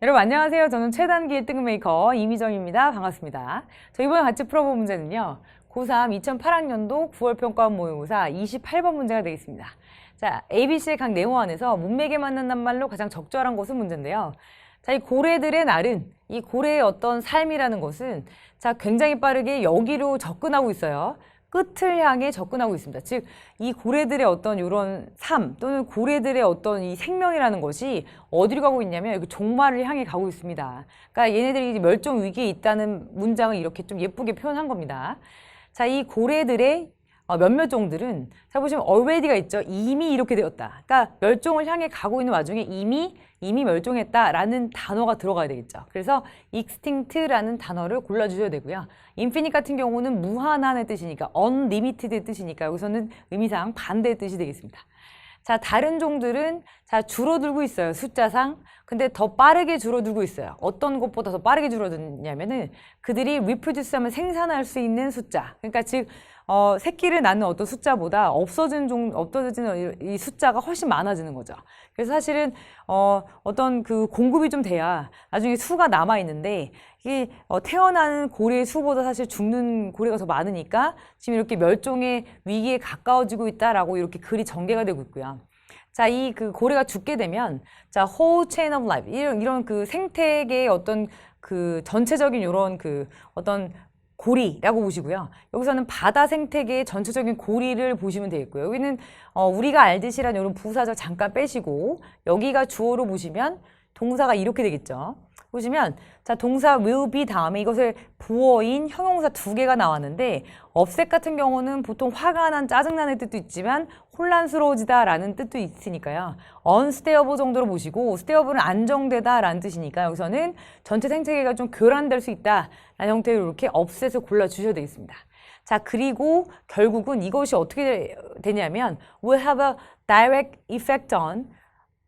여러분 안녕하세요. 저는 최단기 1등 메이커 이미정입니다. 반갑습니다. 저 이번에 같이 풀어볼 문제는요. 고3 2008학년도 9월 평가원 모의고사 28번 문제가 되겠습니다. 자, ABC의 각 내용 안에서 문맥에 맞는 낱말로 가장 적절한 것은 문제인데요. 자, 이 고래들의 날은, 이 고래의 어떤 삶이라는 것은 자, 굉장히 빠르게 여기로 접근하고 있어요. 끝을 향해 접근하고 있습니다. 즉, 이 고래들의 어떤 이런 삶 또는 고래들의 어떤 이 생명이라는 것이 어디로 가고 있냐면 여기 종말을 향해 가고 있습니다. 그러니까 얘네들이 이제 멸종 위기에 있다는 문장을 이렇게 좀 예쁘게 표현한 겁니다. 자, 이 고래들의 몇몇 종들은 자 보시면 already가 있죠. 이미 이렇게 되었다. 그러니까 멸종을 향해 가고 있는 와중에 이미 멸종했다라는 단어가 들어가야 되겠죠. 그래서 extinct라는 단어를 골라주셔야 되고요. infinite 같은 경우는 무한한의 뜻이니까 unlimited의 뜻이니까 여기서는 의미상 반대의 뜻이 되겠습니다. 자, 다른 종들은 자 줄어들고 있어요. 숫자상. 근데 더 빠르게 줄어들고 있어요. 어떤 것보다 더 빠르게 줄어드냐면은 그들이 reproduce 하면 생산할 수 있는 숫자. 그러니까 즉 새끼를 낳는 어떤 숫자보다 없어지는 이 숫자가 훨씬 많아지는 거죠. 그래서 사실은 어떤 그 공급이 좀 돼야 나중에 수가 남아 있는데 이게 태어나는 고래의 수보다 사실 죽는 고래가 더 많으니까 지금 이렇게 멸종의 위기에 가까워지고 있다라고 이렇게 글이 전개가 되고 있고요. 자, 이 그 고래가 죽게 되면 자, whole chain of life 이런 그 생태계의 어떤 그 전체적인 이런 그 어떤 고리라고 보시고요. 여기서는 바다 생태계의 전체적인 고리를 보시면 되겠고요. 여기는 우리가 알듯이란 이런 부사절 잠깐 빼시고 여기가 주어로 보시면 동사가 이렇게 되겠죠. 보시면 자 동사 will be 다음에 이것을 부어인 형용사 2개가 나왔는데 upset 같은 경우는 보통 화가 난 짜증나는 뜻도 있지만 혼란스러워지다 라는 뜻도 있으니까요. unstable 정도로 보시고 stable은 안정되다 라는 뜻이니까 여기서는 전체 생태계가 좀 교란될 수 있다 라는 형태로 이렇게 upset을 골라주셔야 되겠습니다. 자, 그리고 결국은 이것이 어떻게 되냐면 will have a direct effect on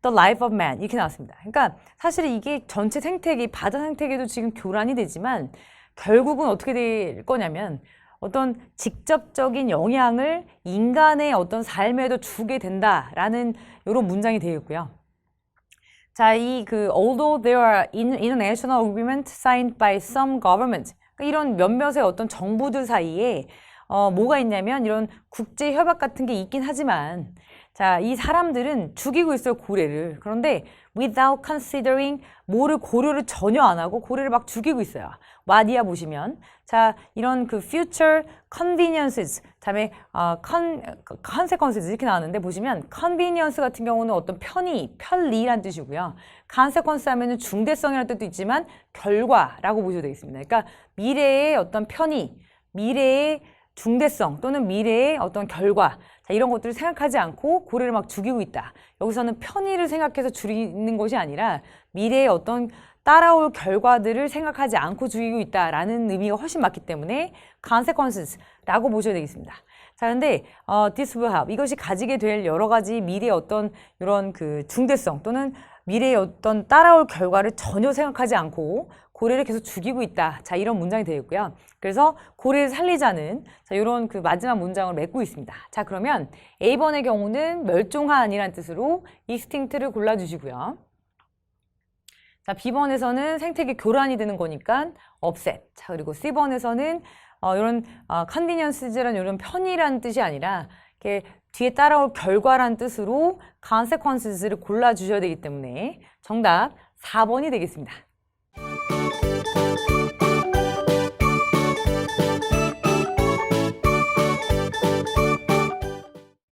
The life of man 이렇게 나왔습니다. 그러니까 사실 이게 전체 생태계, 바다 생태계도 지금 교란이 되지만 결국은 어떻게 될 거냐면 어떤 직접적인 영향을 인간의 어떤 삶에도 주게 된다라는 이런 문장이 되겠고요. 자, 이 그 although there are international agreements signed by some governments 그러니까 이런 몇몇의 어떤 정부들 사이에 뭐가 있냐면 이런 국제 협약 같은 게 있긴 하지만 자, 이 사람들은 죽이고 있어요, 고래를. 그런데 without considering 뭐를 고려를 전혀 안 하고 고래를 막 죽이고 있어요. 와디아 보시면 자, 이런 그 future conveniences 다음에 consequences 이렇게 나왔는데 보시면 convenience 같은 경우는 어떤 편리란 뜻이고요. consequence 하면은 중대성이라는 뜻도 있지만 결과라고 보셔도 되겠습니다. 그러니까 미래의 어떤 미래의 중대성 또는 미래의 어떤 결과 자, 이런 것들을 생각하지 않고 고래를 막 죽이고 있다. 여기서는 편의를 생각해서 죽이는 것이 아니라 미래의 어떤 따라올 결과들을 생각하지 않고 죽이고 있다라는 의미가 훨씬 맞기 때문에 consequences라고 보셔야 되겠습니다. 자, 근데 this will have 이것이 가지게 될 여러 가지 미래의 어떤 이런 그 중대성 또는 미래의 어떤 따라올 결과를 전혀 생각하지 않고 고래를 계속 죽이고 있다. 자, 이런 문장이 되겠고요. 그래서 고래를 살리자는 자, 이런 그 마지막 문장을 맺고 있습니다. 자, 그러면 A번의 경우는 멸종한이라는 뜻으로 extinct를 골라주시고요. 자, B번에서는 생태계 교란이 되는 거니까 upset. 자, 그리고 C번에서는 이런 conveniences라는 이런 편의라는 뜻이 아니라 이렇게 뒤에 따라올 결과라는 뜻으로 consequences를 골라주셔야 되기 때문에 정답 4번이 되겠습니다.